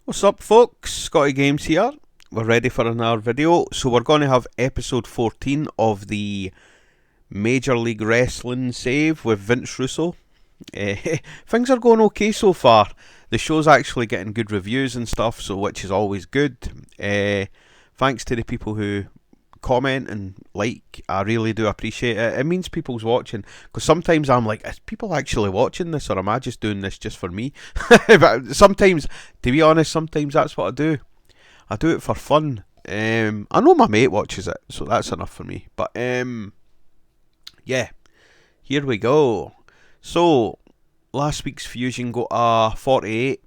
What's up, folks? Scotty Games here. We're ready for another video. So we're going to have episode 14 of the Major League Wrestling save with Vince Russo. Things are going okay so far. The show's actually getting good reviews and stuff, so which is always good. Thanks to the people who comment and like. I really do appreciate it. It means people's watching, because sometimes I'm like, is people actually watching this, or am I just doing this just for me? But sometimes, to be honest, sometimes that's what I do. I do it for fun. I know my mate watches it, so that's enough for me. But yeah, here we go. So last week's Fusion got a 48.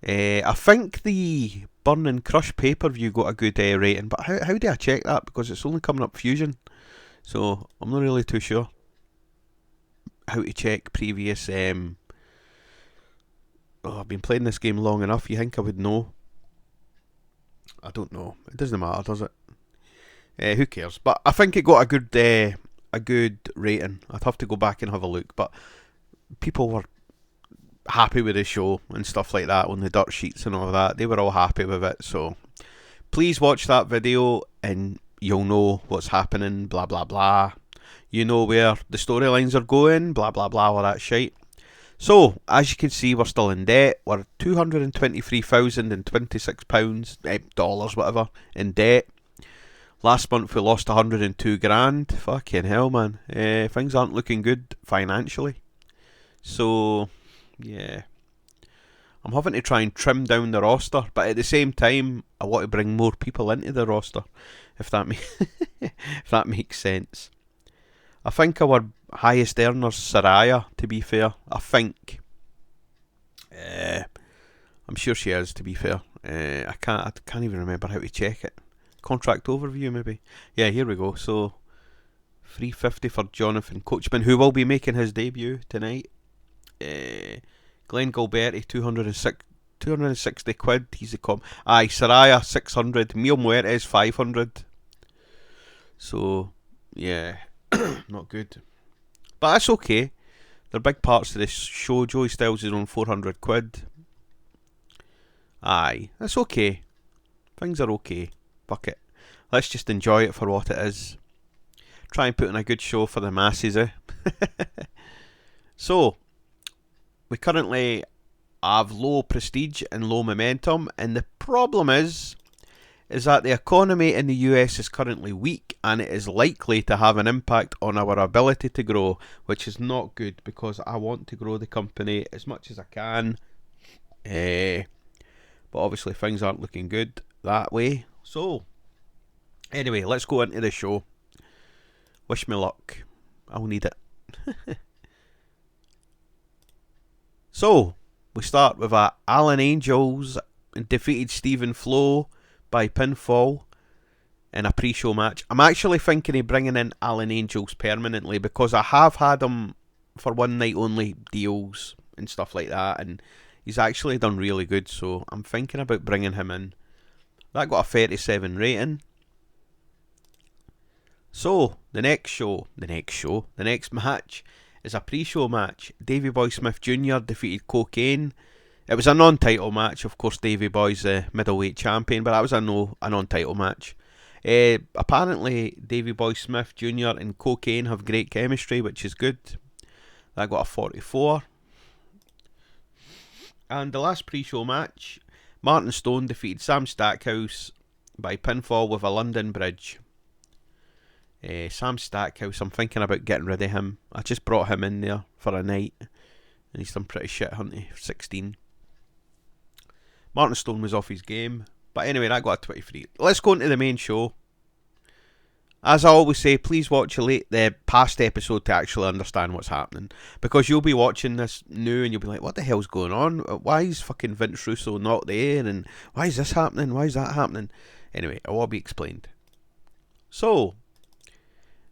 I think the Burn and Crush pay-per-view got a good rating, but how do I check that? Because it's only coming up Fusion, so I'm not really too sure how to check previous. I've been playing this game long enough. You think I would know? I don't know. It doesn't matter, does it? Who cares? But I think it got a good rating. I'd have to go back and have a look, but people were happy with the show and stuff like that on the dirt sheets and all that. They were all happy with it, so please watch that video and you'll know what's happening, blah blah blah. You know where the storylines are going, blah blah blah, all that shite. So as you can see, we're still in debt. We're £223,026, dollars, whatever, in debt. Last month we lost 102 grand. Fucking hell, man. Things aren't looking good financially. So yeah, I'm having to try and trim down the roster, but at the same time, I want to bring more people into the roster, if that if that makes sense. I think our highest earner's Saraya, to be fair. I think. I'm sure she is, to be fair. I can't even remember how to check it. Contract overview, maybe. Yeah, here we go. So, $350 for Jonathan Coachman, who will be making his debut tonight. Glenn Gilberti, 260 quid. He's a Saraya, 600. Mil Muertes, 500. So, yeah, not good. But that's okay. They're big parts of this show. Joey Styles is on 400 quid. Aye, that's okay. Things are okay. Fuck it. Let's just enjoy it for what it is. Try and put on a good show for the masses, eh? So, we currently have low prestige and low momentum, and the problem is that the economy in the US is currently weak, and it is likely to have an impact on our ability to grow, which is not good, because I want to grow the company as much as I can. But obviously things aren't looking good that way. So anyway, let's go into the show. Wish me luck. I'll need it. So, we start with Alan Angels defeated Stephen Flo by pinfall in a pre-show match. I'm actually thinking of bringing in Alan Angels permanently, because I have had him for one night only deals and stuff like that, and he's actually done really good, so I'm thinking about bringing him in. That got a 37 rating. So, the next match is a pre-show match. Davey Boy Smith Jr. defeated Cocaine. It was a non-title match. Of course, Davey Boy's the middleweight champion, but that was a non-title match. Apparently, Davey Boy Smith Jr. and Cocaine have great chemistry, which is good. That got a 44. And the last pre-show match, Martin Stone defeated Sam Stackhouse by pinfall with a London Bridge. Sam Stackhouse, I'm thinking about getting rid of him. I just brought him in there for a night, and he's done pretty shit, hasn't he? 16. Martin Stone was off his game. But anyway, that got a 23. Let's go into the main show. As I always say, please watch the past episode to actually understand what's happening. Because you'll be watching this new and you'll be like, what the hell's going on? Why is fucking Vince Russo not there? And why is this happening? Why is that happening? Anyway, it will all be explained. So,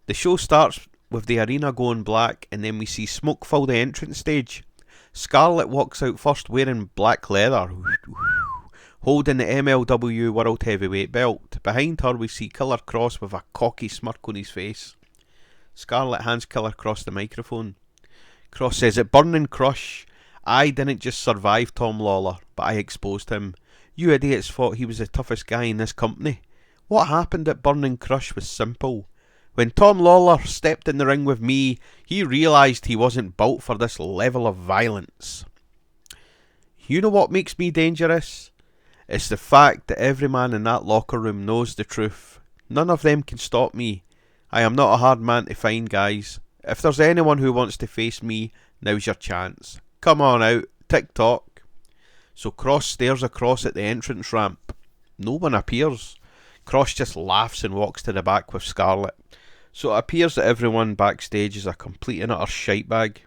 the show starts with the arena going black, and then we see smoke fill the entrance stage. Scarlett walks out first wearing black leather, holding the MLW World Heavyweight belt. Behind her we see Killer Cross with a cocky smirk on his face. Scarlett hands Killer Cross the microphone. Cross says, "At Burn and Crush, I didn't just survive Tom Lawlor, but I exposed him. You idiots thought he was the toughest guy in this company. What happened at Burning Crush was simple. When Tom Lawlor stepped in the ring with me, he realised he wasn't built for this level of violence. You know what makes me dangerous? It's the fact that every man in that locker room knows the truth. None of them can stop me. I am not a hard man to find, guys. If there's anyone who wants to face me, now's your chance. Come on out, tick-tock. So Cross stares across at the entrance ramp. No one appears. Cross just laughs and walks to the back with Scarlett. So it appears that everyone backstage is a complete and utter shitebag.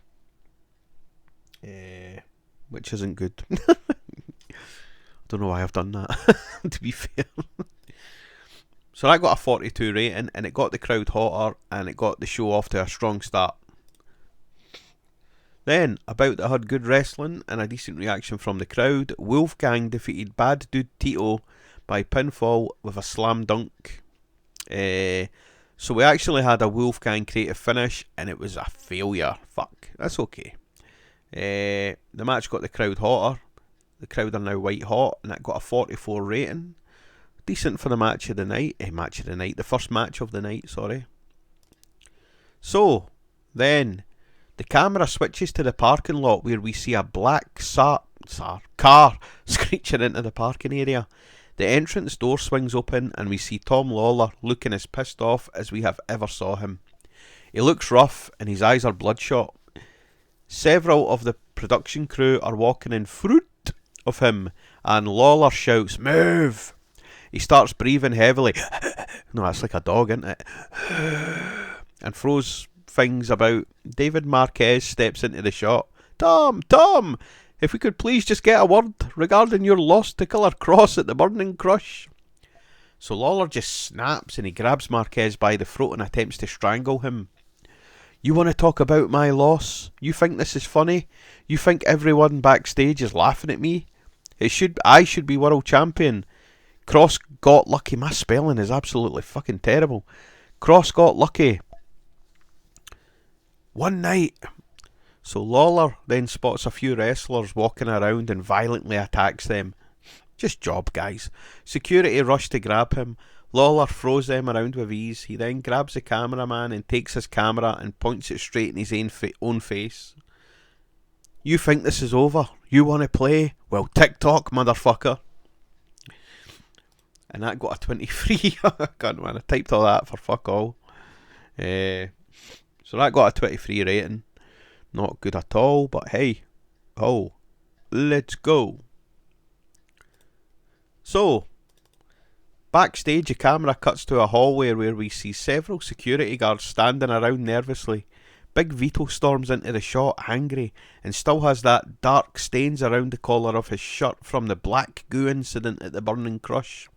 Which isn't good. I don't know why I've done that, to be fair. So that got a 42 rating, and it got the crowd hotter, and it got the show off to a strong start. Then, About That had good wrestling and a decent reaction from the crowd. Wolfgang defeated Bad Dude Tito by pinfall with a slam dunk. So we actually had a Wolfgang creative finish, and it was a failure. Fuck, that's okay. The match got the crowd hotter. The crowd are now white hot, and it got a 44 rating. Decent for the match of the night. The first match of the night, sorry. So, then, the camera switches to the parking lot where we see a black car screeching into the parking area. The entrance door swings open and we see Tom Lawlor looking as pissed off as we have ever saw him. He looks rough and his eyes are bloodshot. Several of the production crew are walking in front of him and Lawlor shouts, "Move!" He starts breathing heavily. No, that's like a dog, isn't it? And throws things about. David Marquez steps into the shot. Tom, if we could please just get a word regarding your loss to Killer Cross at the Burning Crush. So Lawlor just snaps and he grabs Marquez by the throat and attempts to strangle him. You want to talk about my loss? You think this is funny? You think everyone backstage is laughing at me? I should be world champion. Cross got lucky. My spelling is absolutely fucking terrible. Cross got lucky. One night. So Lawlor then spots a few wrestlers walking around and violently attacks them. Just job, guys. Security rush to grab him. Lawlor throws them around with ease. He then grabs the cameraman and takes his camera and points it straight in his own face. You think this is over? You want to play? Well, tick-tock, motherfucker. And that got a 23. God, man, I typed all that for fuck all. So that got a 23 rating. Not good at all, but hey. Oh, let's go. So, backstage, the camera cuts to a hallway where we see several security guards standing around nervously. Big Vito storms into the shot, angry, and still has that dark stains around the collar of his shirt from the black goo incident at the Burning Crush.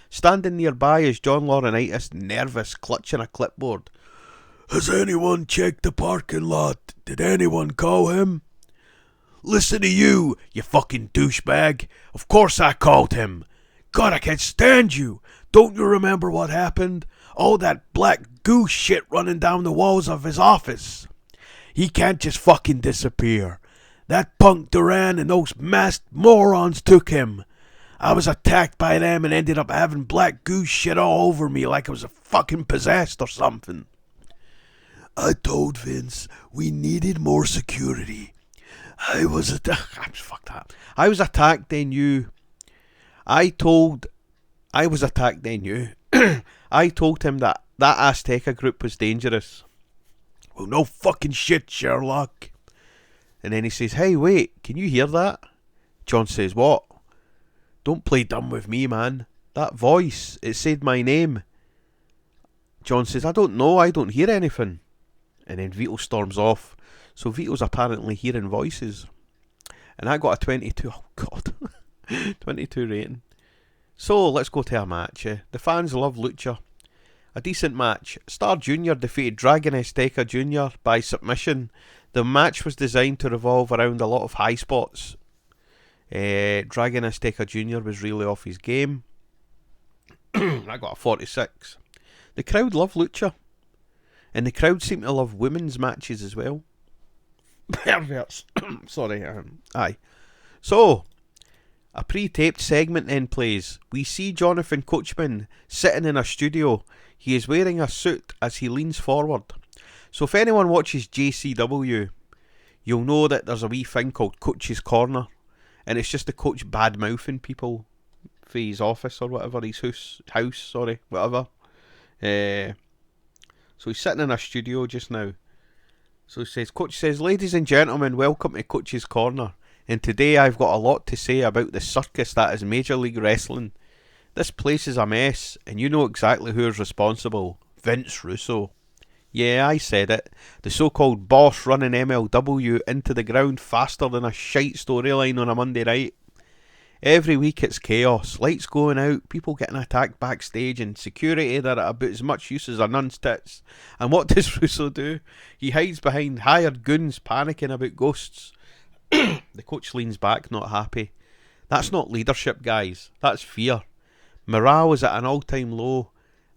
Standing nearby is John Laurinaitis, nervous, clutching a clipboard. Has anyone checked the parking lot? Did anyone call him? Listen to you fucking douchebag. Of course I called him. God, I can't stand you. Don't you remember what happened? All that black goo shit running down the walls of his office. He can't just fucking disappear. That punk Duran and those masked morons took him. I was attacked by them and ended up having black goo shit all over me like I was fucking possessed or something. I told Vince we needed more security. I was attacked, then you. I was attacked, then you. I told him that Azteca group was dangerous. Well, no fucking shit, Sherlock. And then he says, hey, wait, can you hear that? John says, what? Don't play dumb with me, man. That voice, it said my name. John says, I don't know, I don't hear anything. And then Vito storms off. So Vito's apparently hearing voices. And I got a 22. Oh, God. 22 rating. So, let's go to a match. The fans love Lucha. A decent match. Star Jr. defeated Dragon Azteca Jr. by submission. The match was designed to revolve around a lot of high spots. Dragon Azteca Jr. was really off his game. I got a 46. The crowd love Lucha. And the crowd seem to love women's matches as well. Perverts. Sorry. Aye. So, a pre-taped segment then plays. We see Jonathan Coachman sitting in a studio. He is wearing a suit as he leans forward. So if anyone watches JCW, you'll know that there's a wee thing called Coach's Corner. And it's just the coach bad-mouthing people for his office or whatever, his house, whatever. So he's sitting in a studio just now. So he says, Coach says, ladies and gentlemen, welcome to Coach's Corner. And today I've got a lot to say about the circus that is Major League Wrestling. This place is a mess, and you know exactly who's responsible. Vince Russo. Yeah, I said it. The so-called boss running MLW into the ground faster than a shite storyline on a Monday night. Every week it's chaos, lights going out, people getting attacked backstage, and security that are about as much use as a nun's tits. And what does Russo do? He hides behind hired goons panicking about ghosts. The coach leans back, not happy. That's not leadership, guys. That's fear. Morale is at an all-time low,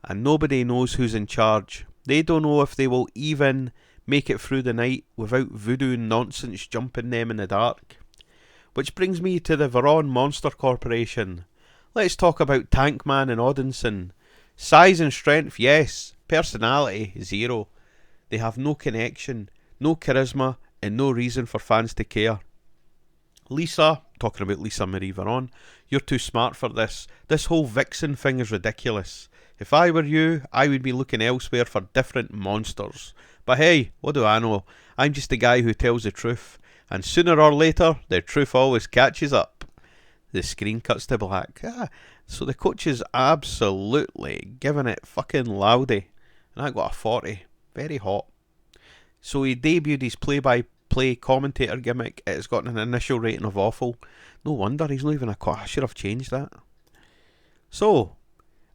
and nobody knows who's in charge. They don't know if they will even make it through the night without voodoo nonsense jumping them in the dark. Which brings me to the Veron Monster Corporation. Let's talk about Tankman and Odinson. Size and strength, yes. Personality, zero. They have no connection, no charisma, and no reason for fans to care. Lisa, talking about Lisa Marie Veron, you're too smart for this. This whole Vixen thing is ridiculous. If I were you, I would be looking elsewhere for different monsters. But hey, what do I know? I'm just a guy who tells the truth. And sooner or later, the truth always catches up. The screen cuts to black. So the coach is absolutely giving it fucking loudy. And I got a 40. Very hot. So he debuted his play-by-play commentator gimmick. It has gotten an initial rating of awful. No wonder he's not even a... I should have changed that. So,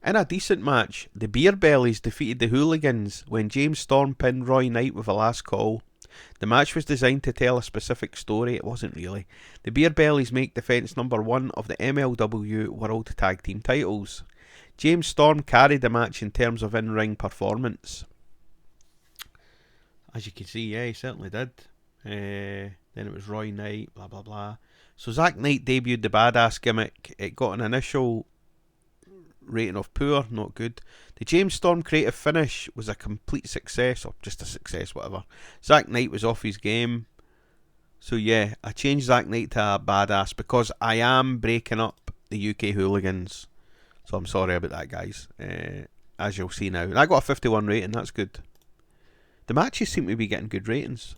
in a decent match, the Beer Bellies defeated the Hooligans when James Storm pinned Roy Knight with a last call. The match was designed to tell a specific story. It wasn't really. The Beer Bellies make defence number 1 of the MLW World Tag Team titles. James Storm carried the match in terms of in-ring performance. As you can see, yeah, he certainly did. Then it was Roy Knight, blah blah blah. So Zack Knight debuted the badass gimmick. It got an initial rating of poor, not good. The James Storm creative finish was a complete success, or just a success, whatever. Zack Knight was off his game. So yeah, I changed Zack Knight to a badass because I am breaking up the UK Hooligans. So I'm sorry about that, guys. As you'll see now. And I got a 51 rating, that's good. The matches seem to be getting good ratings.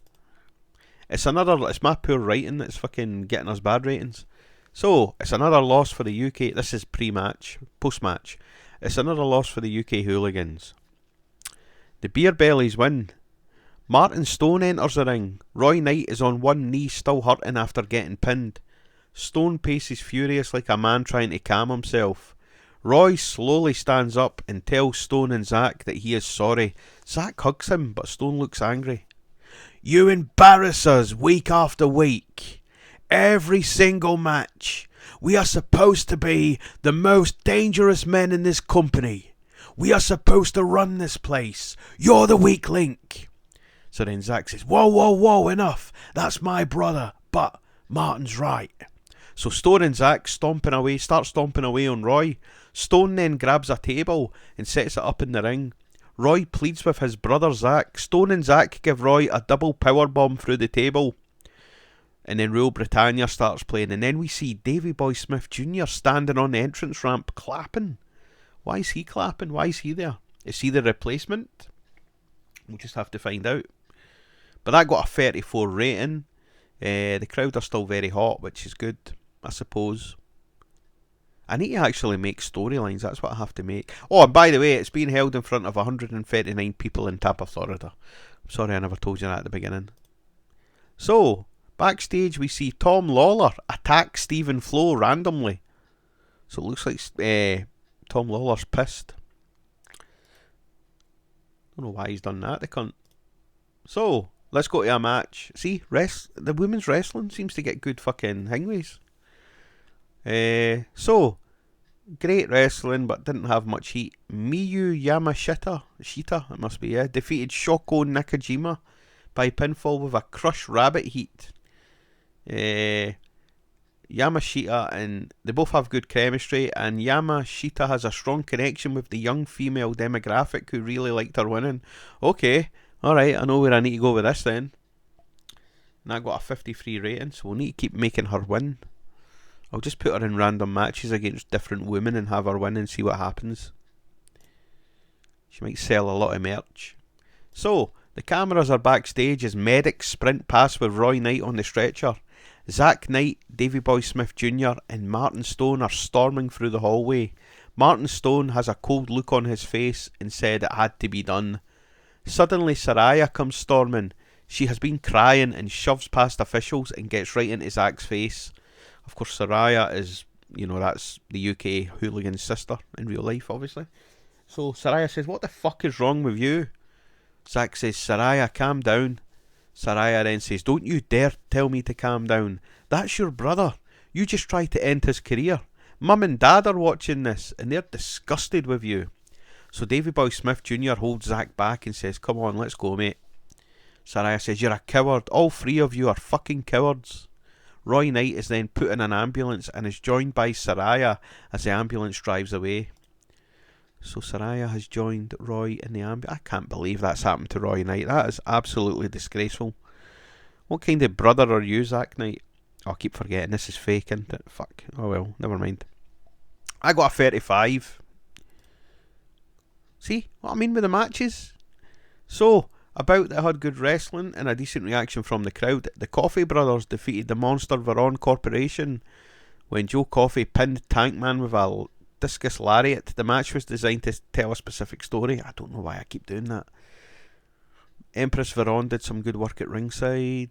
It's my poor writing that's fucking getting us bad ratings. So, it's another loss for the UK. This is pre-match, post-match. It's another loss for the UK Hooligans. The Beer Bellies win. Martin Stone enters the ring. Roy Knight is on one knee, still hurting after getting pinned. Stone paces furious like a man trying to calm himself. Roy slowly stands up and tells Stone and Zack that he is sorry. Zack hugs him, but Stone looks angry. You embarrass us week after week. Every single match. We are supposed to be the most dangerous men in this company. We are supposed to run this place. You're the weak link. So then Zack says, whoa, whoa, whoa, enough. That's my brother. But Martin's right. So Stone and Zack start stomping away on Roy. Stone then grabs a table and sets it up in the ring. Roy pleads with his brother Zack. Stone and Zack give Roy a double powerbomb through the table. And then Rule Britannia starts playing. And then we see Davey Boy Smith Jr. standing on the entrance ramp clapping. Why is he clapping? Why is he there? Is he the replacement? We'll just have to find out. But that got a 34 rating. The crowd are still very hot, which is good, I suppose. I need to actually make storylines. That's what I have to make. Oh, and by the way, it's being held in front of 139 people in Tampa, Florida. I'm sorry I never told you that at the beginning. So, backstage we see Tom Lawlor attack Stephen Flo randomly. So it looks like Tom Lawlor's pissed. Don't know why he's done that, the cunt. So, let's go to a match. See, the women's wrestling seems to get good fucking hingways. So, great wrestling, but didn't have much heat. Miyu Yamashita, it must be, defeated Shoko Nakajima. by pinfall with a crush rabbit heat. Yamashita, and they both have good chemistry, and Yamashita has a strong connection with the young female demographic who really liked her winning. Okay, alright, I know where I need to go with this then. And I got a 53 rating, so we'll need to keep making her win. I'll just put her in random matches against different women and have her win and see what happens. She might sell a lot of merch. So, the cameras are backstage as medics sprint past with Roy Knight on the stretcher. Zack Knight, Davey Boy Smith Jr. and Martin Stone are storming through the hallway. Martin Stone has a cold look on his face and said it had to be done. Suddenly Saraya comes storming. She has been crying and shoves past officials and gets right into Zack's face. Of course, Saraya is, that's the UK hooligan's sister in real life, obviously. So Saraya says, "What the fuck is wrong with you?" Zack says, "Saraya, calm down." Saraya then says, "Don't you dare tell me to calm down. That's your brother. You just tried to end his career. Mum and Dad are watching this and they're disgusted with you." So Davey Boy Smith Jr. holds Zack back and says, "Come on, let's go, mate." Saraya says, "You're a coward. All three of you are fucking cowards." Roy Knight is then put in an ambulance and is joined by Saraya as the ambulance drives away. So Saraya has joined Roy in the ambulance. I can't believe that's happened to Roy Knight. That is absolutely disgraceful. What kind of brother are you, Zack Knight? I keep forgetting this is fake, isn't it? Fuck. Oh well, never mind. I got a 35. See what I mean with the matches? So, about that had good wrestling and a decent reaction from the crowd. The Coffey brothers defeated the Monster Veron Corporation when Joe Coffey pinned Tankman with a discus lariat. The match was designed to tell a specific story. I don't know why I keep doing that. Empress Veron did some good work at ringside.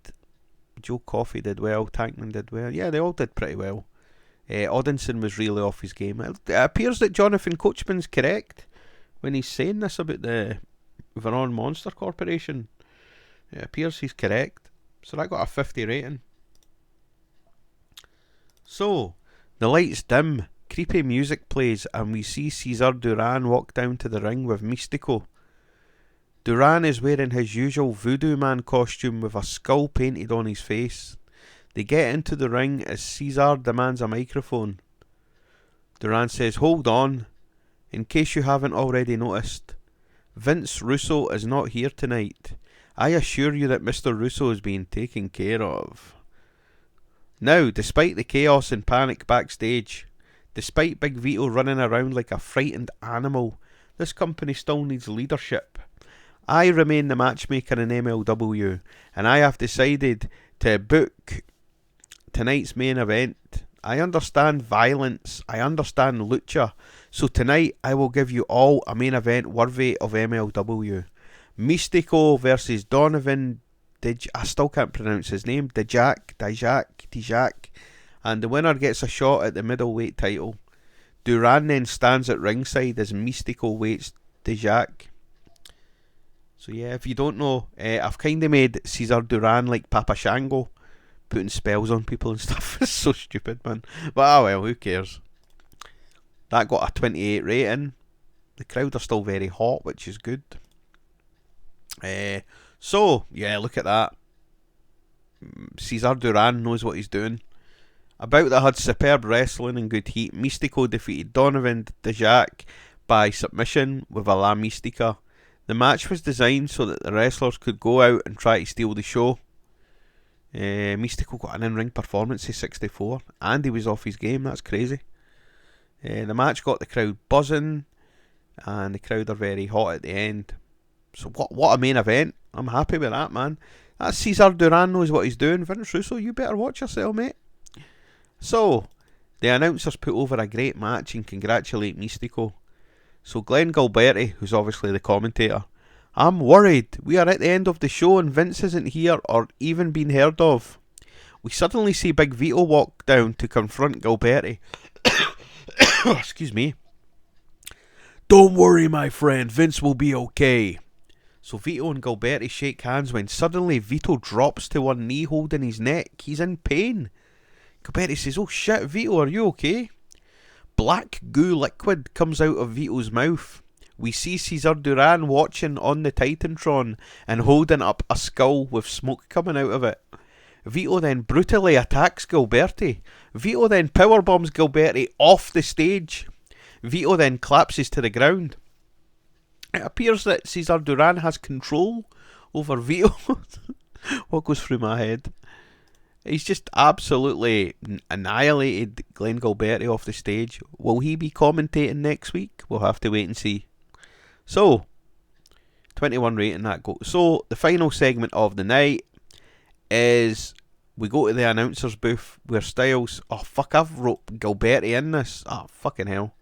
Joe Coffey did well. Tankman did well. Yeah, they all did pretty well. Odinson was really off his game. It appears that Jonathan Coachman's correct when he's saying this about the Veron Monster Corporation. It appears he's correct. So that got a 50 rating. So, the lights dim. Creepy music plays and we see Cesar Duran walk down to the ring with Mystico. Duran is wearing his usual Voodoo Man costume with a skull painted on his face. They get into the ring as Cesar demands a microphone. Duran says, "Hold on. In case you haven't already noticed, Vince Russo is not here tonight. I assure you that Mr. Russo is being taken care of." Now, despite the chaos and panic backstage, despite Big Vito running around like a frightened animal, this company still needs leadership. I remain the matchmaker in MLW, and I have decided to book tonight's main event. I understand violence, I understand lucha, so tonight I will give you all a main event worthy of MLW. Mystico versus Donovan I still can't pronounce his name. Dijak. And the winner gets a shot at the middleweight title. Duran then stands at ringside as Mystico waits Dijak. So yeah, if you don't know, I've kind of made Cesar Duran like Papa Shango, putting spells on people and stuff. It's so stupid, man. But well, who cares? That got a 28 rating. The crowd are still very hot, which is good. So, yeah, look at that. Cesar Duran knows what he's doing. About that had superb wrestling and good heat. Mystico defeated Donovan Dijak by submission with a La Mystica. The match was designed so that the wrestlers could go out and try to steal the show. Mystico got an in-ring performance of 64 and he was off his game. That's crazy. The match got the crowd buzzing and the crowd are very hot at the end. So what a main event. I'm happy with that, man. That Cesar Duran knows what he's doing. Vince Russo, you better watch yourself, mate. So, the announcers put over a great match and congratulate Mystico. So Glenn Gilberti, who's obviously the commentator, "I'm worried. We are at the end of the show and Vince isn't here or even been heard of." We suddenly see Big Vito walk down to confront Gilberti. Excuse me. "Don't worry, my friend. Vince will be okay." So Vito and Gilberti shake hands when suddenly Vito drops to one knee holding his neck. He's in pain. Gilberti says, "Oh shit, Vito, are you okay?" Black goo liquid comes out of Vito's mouth, we see Cesar Duran watching on the Titantron and holding up a skull with smoke coming out of it. Vito then brutally attacks Gilberti. Vito then powerbombs Gilberti off the stage. Vito then collapses to the ground. It appears that Cesar Duran has control over Vito. What goes through my head? He's just absolutely annihilated Glenn Gilberti off the stage. Will he be commentating next week? We'll have to wait and see. So, 21 rating that go. So, the final segment of the night is we go to the announcer's booth where Styles... Oh, fuck, I've wrote Gilberti in this. Oh, fucking hell.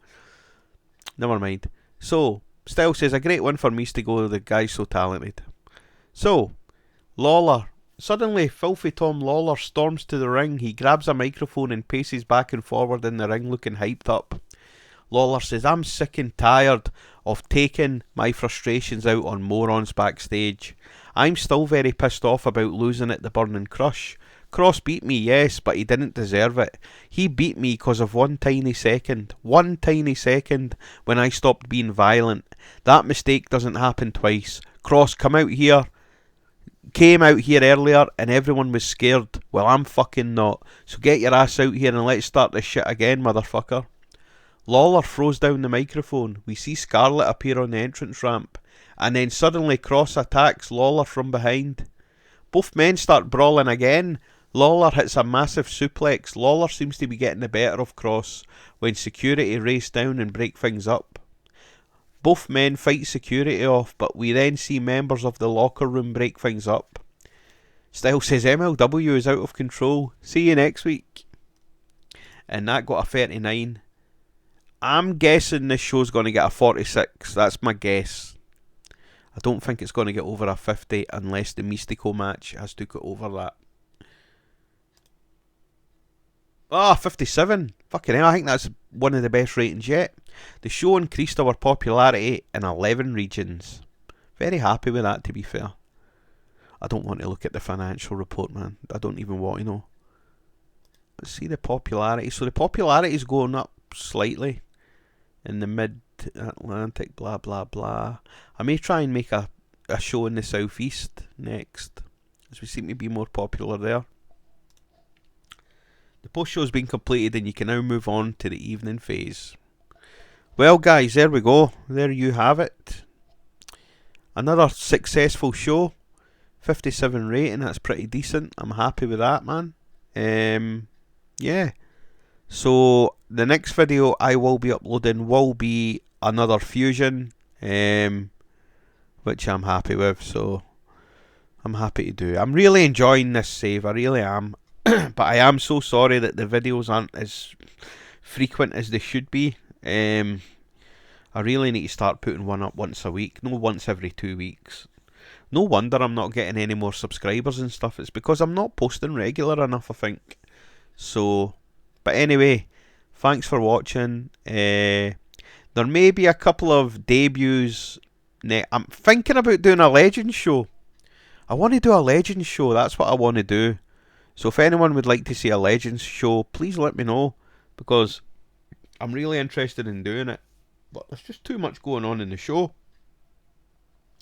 Never mind. So, Styles says, a great win for Mystico, the guy's so talented. So, Lawlor. Suddenly, filthy Tom Lawlor storms to the ring. He grabs a microphone and paces back and forward in the ring looking hyped up. Lawlor says, I'm sick and tired of taking my frustrations out on morons backstage. I'm still very pissed off about losing at the Burning Crush. Cross beat me, yes, but he didn't deserve it. He beat me because of one tiny second when I stopped being violent. That mistake doesn't happen twice. Cross, came out here earlier and everyone was scared. Well, I'm fucking not. So get your ass out here and let's start this shit again, motherfucker. Lawlor throws down the microphone. We see Scarlett appear on the entrance ramp. And then suddenly Cross attacks Lawlor from behind. Both men start brawling again. Lawlor hits a massive suplex. Lawlor seems to be getting the better of Cross when security race down and break things up. Both men fight security off, but we then see members of the locker room break things up. Styles says MLW is out of control. See you next week. And that got a 39. I'm guessing this show's going to get a 46. That's my guess. I don't think it's going to get over a 50 unless the Mystico match has took it over that. 57. Fucking hell, I think that's one of the best ratings yet. The show increased our popularity in 11 regions. Very happy with that, to be fair. I don't want to look at the financial report, man. I don't even want to know. Let's see the popularity. So the popularity is going up slightly in the mid-Atlantic, blah, blah, blah. I may try and make a show in the southeast next, as we seem to be more popular there. The post show has been completed and you can now move on to the evening phase. Well guys, there we go. There you have it. Another successful show. 57 rating, that's pretty decent. I'm happy with that, man. Yeah. So the next video I will be uploading will be another fusion, which I'm happy with, so I'm happy to do. I'm really enjoying this save, I really am. But I am so sorry that the videos aren't as frequent as they should be. I really need to start putting one up once a week, no once every 2 weeks. No wonder I'm not getting any more subscribers and stuff. It's because I'm not posting regular enough, I think. So, but anyway, thanks for watching. There may be a couple of debuts. I'm thinking about doing a Legends show. I want to do a Legends show. That's what I want to do. So if anyone would like to see a Legends show, please let me know, because I'm really interested in doing it. But there's just too much going on in the show.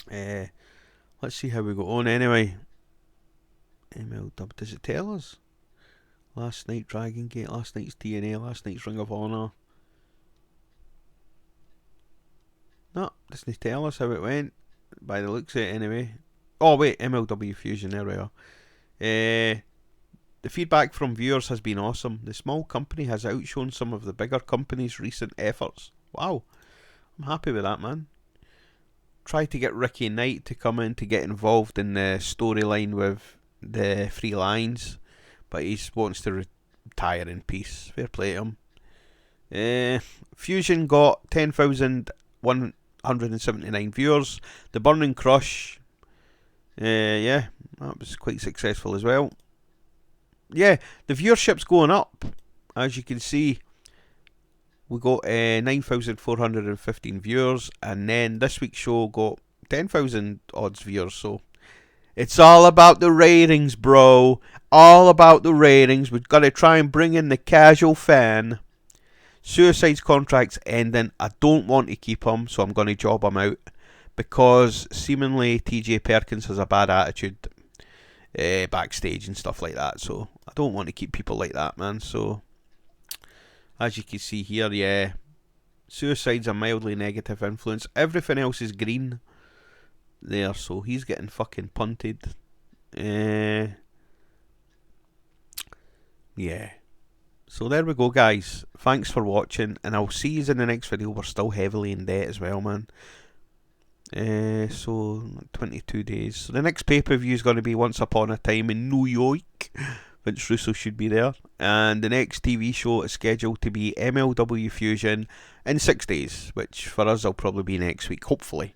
Let's see how we go on anyway. MLW, does it tell us? Last night Dragon Gate, last night's TNA, last night's Ring of Honor. No, doesn't tell us how it went, by the looks of it anyway. Oh wait, MLW Fusion, there we are. The feedback from viewers has been awesome. The small company has outshone some of the bigger companies' recent efforts. Wow, I'm happy with that, man. Tried to get Ricky Knight to come in to get involved in the storyline with the Three Lions, but he wants to retire in peace. Fair play to him. Fusion got 10,179 viewers. The Burning Crush, yeah, that was quite successful as well. Yeah, the viewership's going up. As you can see, we got 9,415 viewers, and then this week's show got 10,000 odds viewers. So it's all about the ratings, bro. All about the ratings. We've got to try and bring in the casual fan. Suicide's contract's ending. I don't want to keep him, so I'm going to job him out. Because seemingly TJ Perkins has a bad attitude backstage and stuff like that. So I don't want to keep people like that, man. So as you can see here, yeah, Suicide's a mildly negative influence. Everything else is green there, so he's getting fucking punted. Yeah. So there we go, guys. Thanks for watching, and I'll see you in the next video. We're still heavily in debt as well, man. So 22 days. So the next pay-per-view is going to be Once Upon a Time in New York. Vince Russo should be there. And the next TV show is scheduled to be MLW Fusion in 6 days, which for us will probably be next week, hopefully.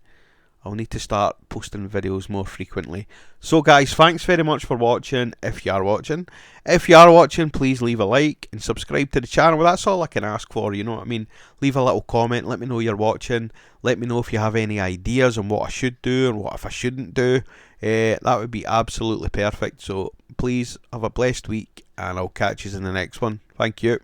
I'll need to start posting videos more frequently. So guys, thanks very much for watching, if you are watching. If you are watching, please leave a like and subscribe to the channel. Well, that's all I can ask for, you know what I mean? Leave a little comment, let me know you're watching. Let me know if you have any ideas on what I should do and what if I shouldn't do. That would be absolutely perfect. So please have a blessed week, and I'll catch you in the next one. Thank you.